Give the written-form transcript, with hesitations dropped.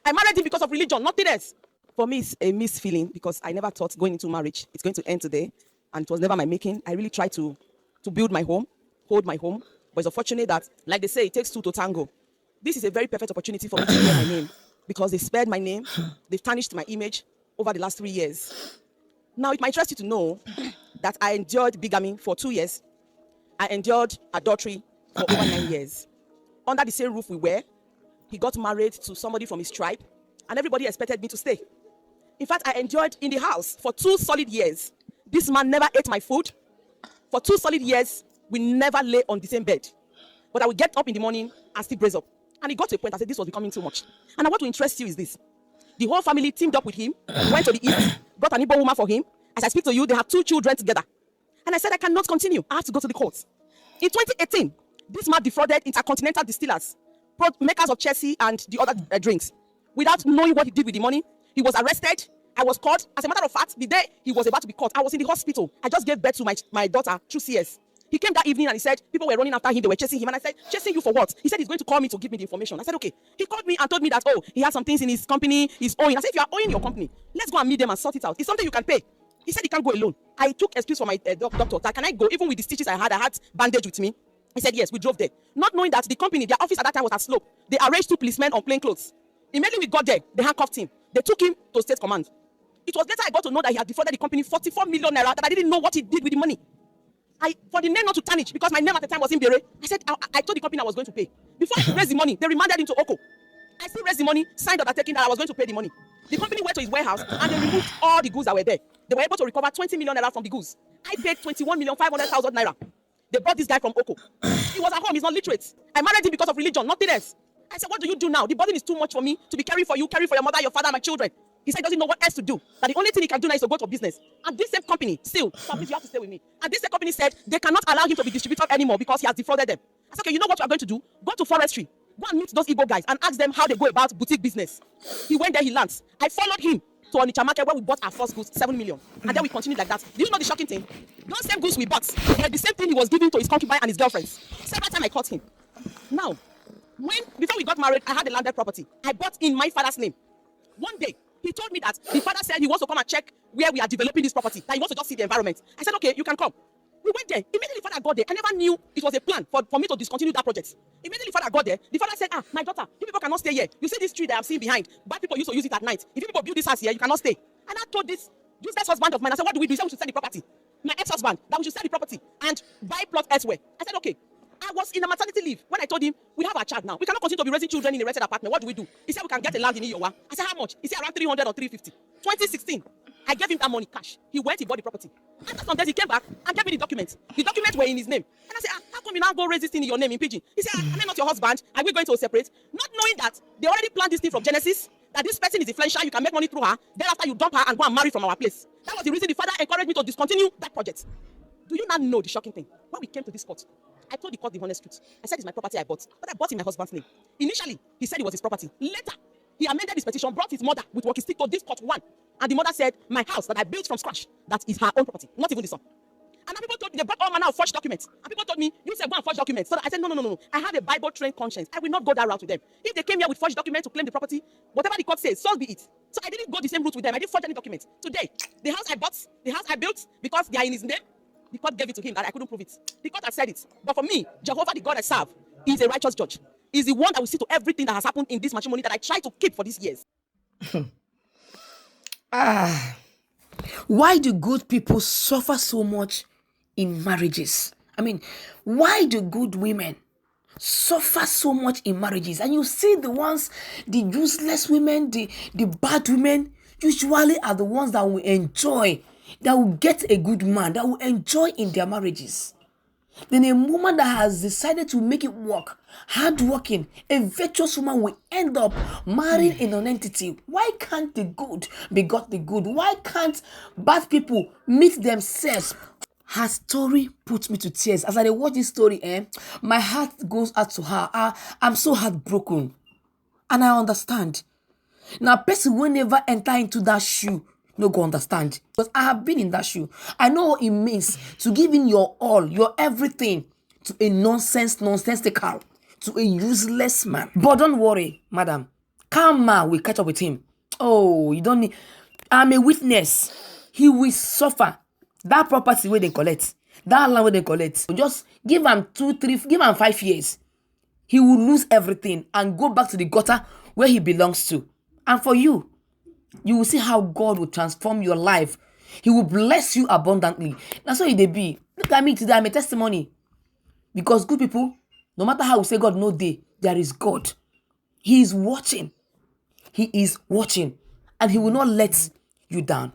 I married him because of religion, nothing else. For me, it's a mixed feeling because I never thought going into marriage, it's going to end today. And it was never my making. I really tried to build my home, hold my home. But it's unfortunate that, like they say, it takes two to tango. This is a very perfect opportunity for me to clear my name because they spared my name. They've tarnished my image over the last 3 years. Now, it might interest you to know that I endured bigamy for 2 years. I endured adultery for over 9 years. Under the same roof we were, he got married to somebody from his tribe, and everybody expected me to stay. In fact, I endured in the house for 2 solid years. This man never ate my food. For 2 solid years, we never lay on the same bed. But I would get up in the morning and still brace up. And it got to a point I said this was becoming too much. And I want to interest you is this. The whole family teamed up with him, went to the east, got an Igbo woman for him. As I speak to you, they have 2 children together. And I said, I cannot continue. I have to go to the courts. In 2018, this man defrauded Intercontinental Distillers, makers of Chelsea and the other drinks. Without knowing what he did with the money, he was arrested. I was caught. As a matter of fact, the day he was about to be caught, I was in the hospital. I just gave birth to my daughter through CS. He came that evening and he said, people were running after him, they were chasing him. And I said, chasing you for what? He said he's going to call me to give me the information. I said, okay. He called me and told me that, oh, he has some things in his company, he's owing. I said, if you are owing your company, let's go and meet them and sort it out. It's something you can pay. He said he can't go alone. I took excuse for my doctor. That, can I go? Even with the stitches I had bandage with me. He said, yes, we drove there. Not knowing that the company, their office at that time was at Slope. They arranged 2 policemen on plain clothes. Immediately we got there, they handcuffed him. They took him to state command. It was later I got to know that he had defrauded the company 44 million naira, that I didn't know what he did with the money. For the name not to tarnish, because my name at the time was in Bere, I said, I told the company I was going to pay. Before I raised the money, they remanded him to Oko. I still raised the money, signed undertaking that I was going to pay the money. The company went to his warehouse and they removed all the goods that were there. They were able to recover 20 million naira from the goods. I paid 21,500,000 naira. They brought this guy from Oko. He was at home, he's not literate. I married him because of religion, nothing else. I said, what do you do now? The burden is too much for me to be caring for you, caring for your mother, your father, my children. He said he doesn't know what else to do. That the only thing he can do now is to go to business. And this same company, still, please, you have to stay with me. And this same company said they cannot allow him to be distributor anymore because he has defrauded them. I said, okay, you know what you are going to do? Go to forestry. Go and meet those Igbo guys and ask them how they go about boutique business. He went there, he lands. I followed him to Onitsha market where we bought our first goods, 7 million. And then we continued like that. Do you know the shocking thing? Those same goods we bought were the same thing he was giving to his concubine and his girlfriends. Several times I caught him. Now, before we got married, I had a landed property. I bought in my father's name. One day, he told me that the father said he wants to come and check where we are developing this property, that he wants to just see the environment. I said, okay, you can come. We went there. Immediately, father got there. I never knew it was a plan for me to discontinue that project. Immediately, father got there. The father said, my daughter, you people cannot stay here. You see this tree that I'm seeing behind? Bad people used to use it at night. If you people build this house here, you cannot stay. And I told this ex-husband of mine, I said, what do we do? He said we should sell the property. My ex-husband, that we should sell the property and buy plot elsewhere. I said, okay. I was in a maternity leave when I told him, we have our child now. We cannot continue to be raising children in a rented apartment. What do we do? He said, we can get a land in Iowa. I said, how much? He said, around 300 or 350. 2016, I gave him that money cash. He went, he bought the property. After some days, he came back and gave me the documents. The documents were in his name. And I said, how come you now go raise this thing in your name in Pidgin? He said, am I not your husband? Are we going to separate? Not knowing that they already planned this thing from Genesis, that this person is influential, you can make money through her. Thereafter, you dump her and go and marry from our place. That was the reason the father encouraged me to discontinue that project. Do you not know the shocking thing? When we came to this court, I told the court the honest truth. I said it's my property I bought, but I bought in my husband's name. Initially, he said it was his property. Later, he amended his petition, brought his mother with walkie stick to this court one. And the mother said, my house that I built from scratch, that is her own property, not even the son. And then people told me, they brought all manner of forged documents. And people told me, you said go and forge documents. So I said, no. I have a Bible-trained conscience. I will not go that route with them. If they came here with forged documents to claim the property, whatever the court says, so be it. So I didn't go the same route with them. I didn't forge any documents. Today, the house I bought, the house I built, because they are in his name, the court gave it to him that I couldn't prove it. The court has said it. But for me, Jehovah, the God I serve, is a righteous judge. Is the one that will see to everything that has happened in this matrimony that I try to keep for these years. Why do good people suffer so much in marriages? I mean, why do good women suffer so much in marriages? And you see the useless women, the bad women, usually are the ones that will enjoy, that will get a good man, that will enjoy in their marriages. Then a woman that has decided to make it work, hardworking, a virtuous woman will end up marrying a non-entity. Why can't the good begot the good? Why can't bad people meet themselves? Her story puts me to tears. As I watch this story, my heart goes out to her. I'm so heartbroken. And I understand. Now, person will never enter into that shoe no go understand. Because I have been in that shoe. I know what it means to give in your all, your everything to a nonsensical, to a useless man. But don't worry, madam. Karma will catch up with him. Oh, you don't need. I'm a witness. He will suffer. That property where they collect, that land where they collect. Just give him 2, 3, give him 5 years. He will lose everything and go back to the gutter where he belongs to. And for you, you will see how God will transform your life. He will bless you abundantly. That's what it be. Look at me today. I'm a testimony. Because good people, no matter how we say God no day, there is God. He is watching. He is watching. And he will not let you down.